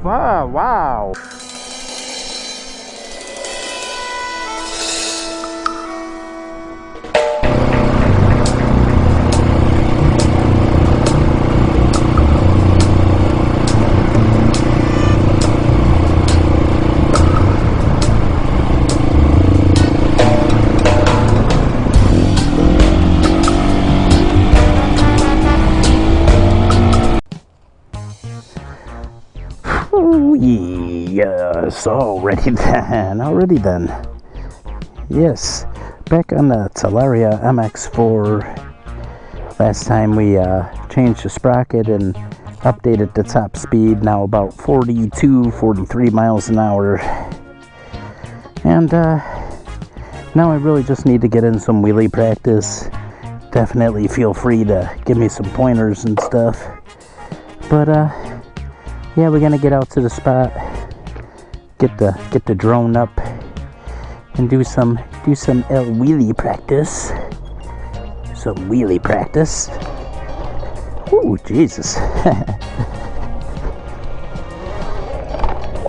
wow. Yes, already then. Yes, back on the Talaria MX4. Last time we changed the sprocket and updated the top speed, now about 43 miles an hour. And now I really just need to get in some wheelie practice. Definitely feel free to give me some pointers and stuff. But yeah, we're gonna get out to the spot, get the drone up, and do some wheelie practice. Some wheelie practice. Ooh, Jesus.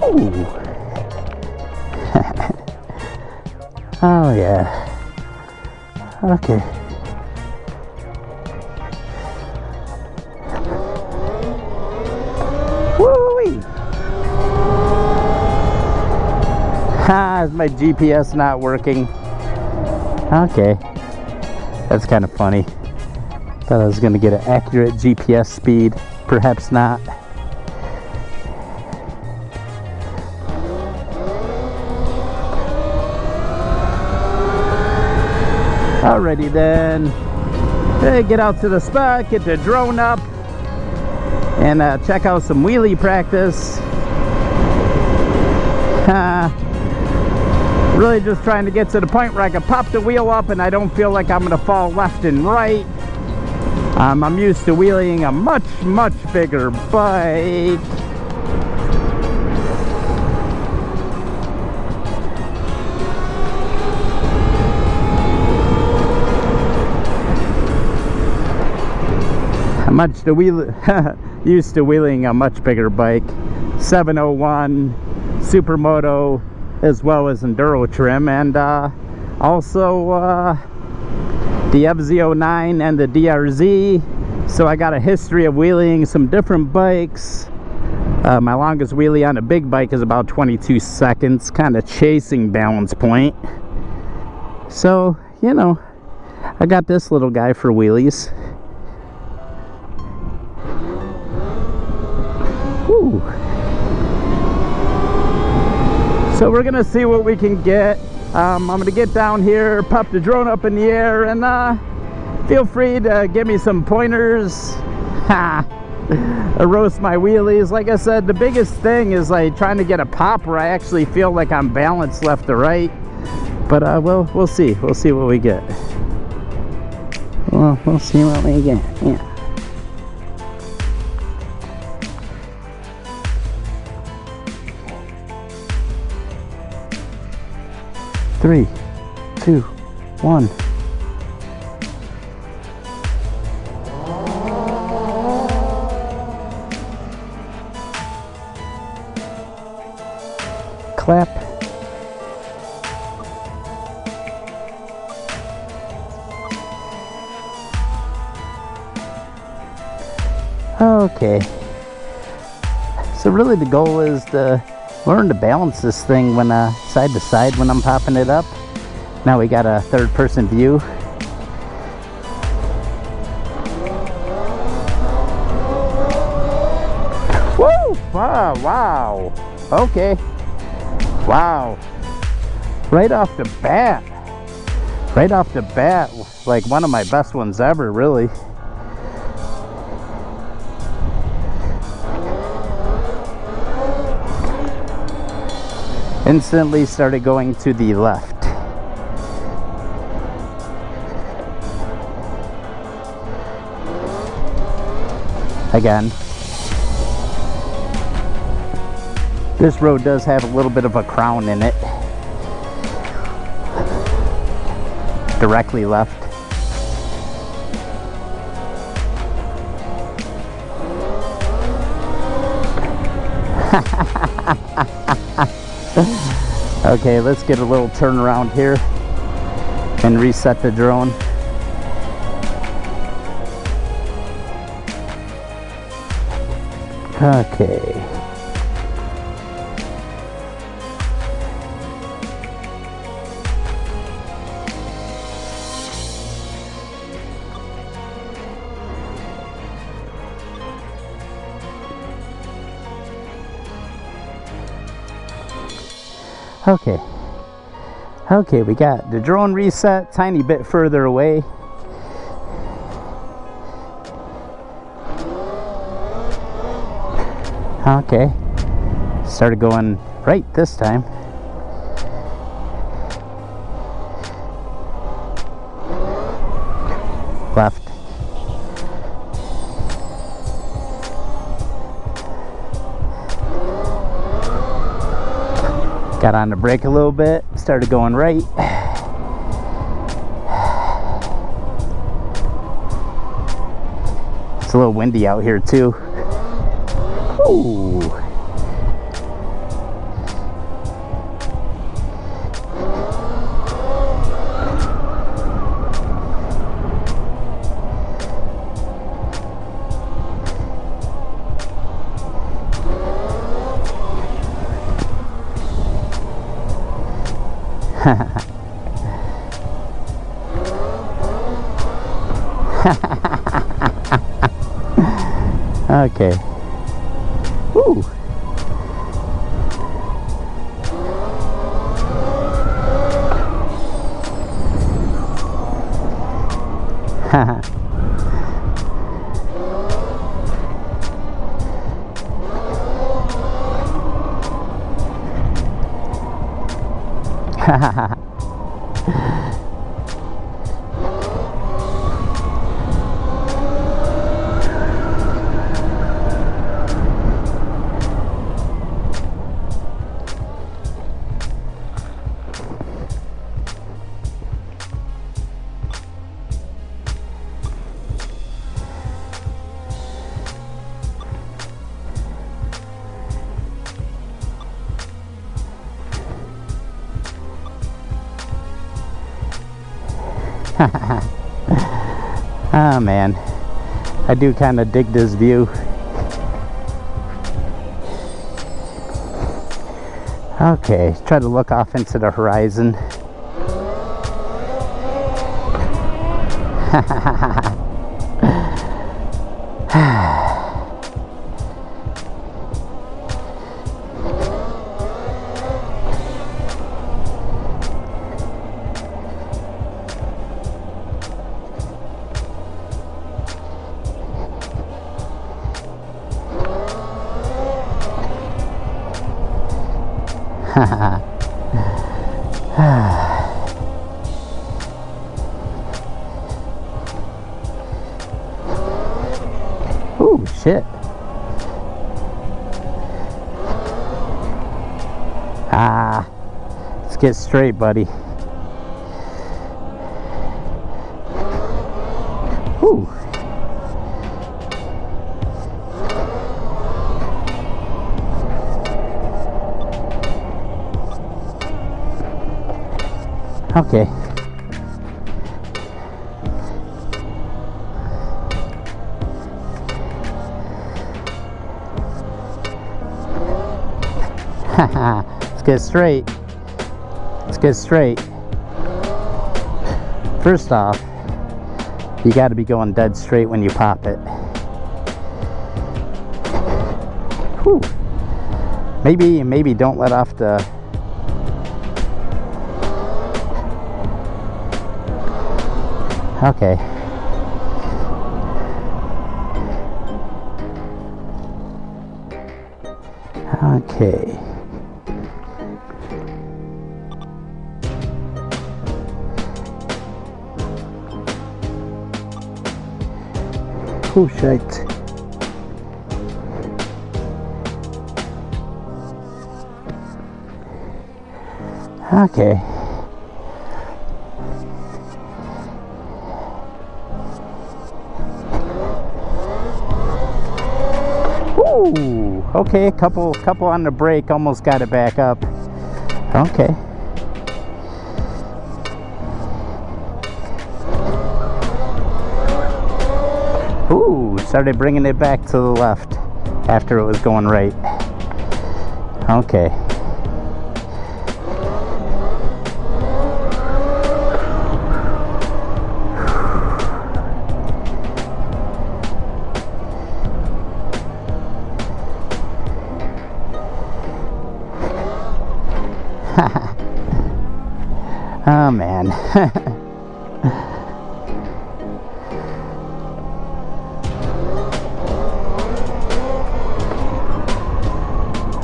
Ooh. Oh yeah. Okay. Is my GPS not working? Okay, that's kind of funny. Thought I was gonna get an accurate GPS speed, perhaps not. Alrighty then. Hey, get out to the spot, get the drone up, and check out some wheelie practice. Really just trying to get to the point where I can pop the wheel up and I don't feel like I'm gonna fall left and right. I'm used to wheeling a much bigger bike. Used to wheeling a much bigger bike. 701 Super Moto, as well as enduro trim, and also the FZ09 and the DRZ. So I got a history of wheeling some different bikes. My longest wheelie on a big bike is about 22 seconds, kind of chasing balance point. So, you know, I got this little guy for wheelies. Woo. So we're gonna see what we can get. I'm gonna get down here, pop the drone up in the air, and feel free to give me some pointers. Roast my wheelies. Like I said, the biggest thing is like trying to get a pop where I actually feel like I'm balanced left to right. But we'll see. We'll see what we get. Well, we'll see what we get. Yeah. Three, two, one. Clap. Okay. So really the goal is to learn to balance this thing when side to side when I'm popping it up. Now we got a third person view. Woo! Wow. Okay. Wow. Right off the bat, like one of my best ones ever, really. Instantly started going to the left. Again. This road does have a little bit of a crown in it. Directly left. Okay, let's get a little turnaround here and reset the drone. Okay. Okay. Okay, we got the drone reset, tiny bit further away. Okay. Started going right this time. Left. Got on the brake a little bit, started going right. It's a little windy out here too. Ooh. Okay. Ooh. Ah, man, I do kind of dig this view. Okay, try to look off into the horizon. Oh shit. Ah, let's get straight, buddy. Ooh. Okay. Let's get straight. Let's get straight. First off, you got to be going dead straight when you pop it. Whew. Maybe don't let off the... Okay. Okay. Oh shit. Okay. Ooh. Okay, a couple on the brake, almost got it back up. Okay. Ooh, started bringing it back to the left after it was going right. Okay. Oh man.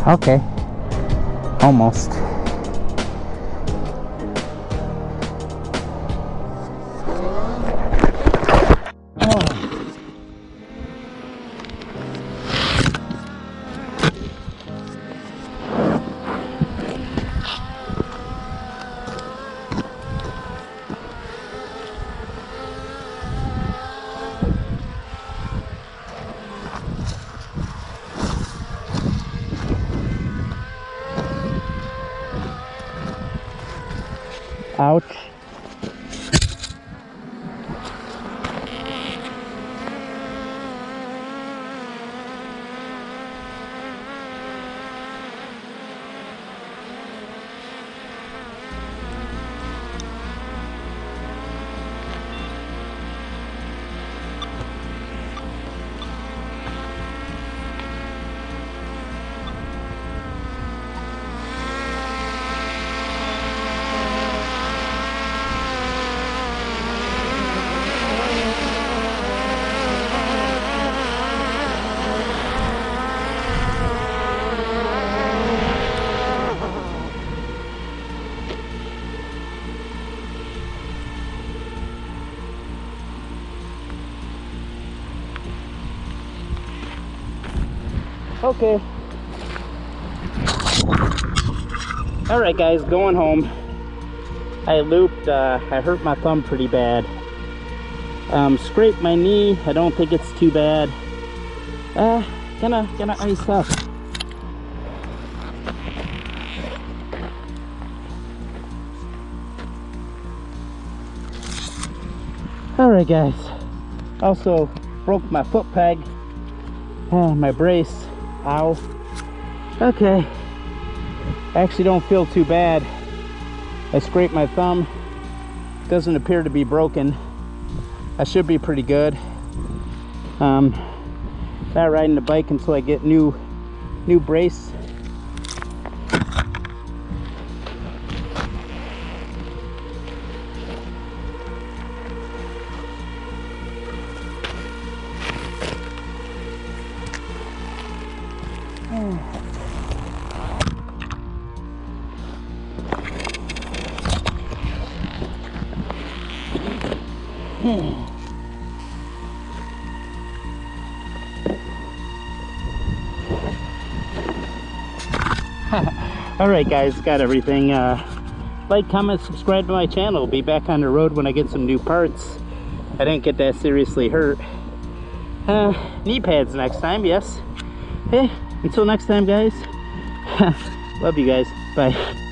Okay, almost. Ouch. Okay. Alright guys, going home. I looped, I hurt my thumb pretty bad. Scraped my knee, I don't think it's too bad. Gonna ice up. Alright guys, also broke my foot peg, my brace. Ow. Okay, I actually don't feel too bad. I scraped my thumb, doesn't appear to be broken. I should be pretty good. Not riding the bike until I get new brace. Alright guys, got everything. Like, comment, subscribe to my channel. Be back on the road when I get some new parts. I didn't get that seriously hurt. Knee pads next time, yes. Hey, until next time guys. Love you guys. Bye.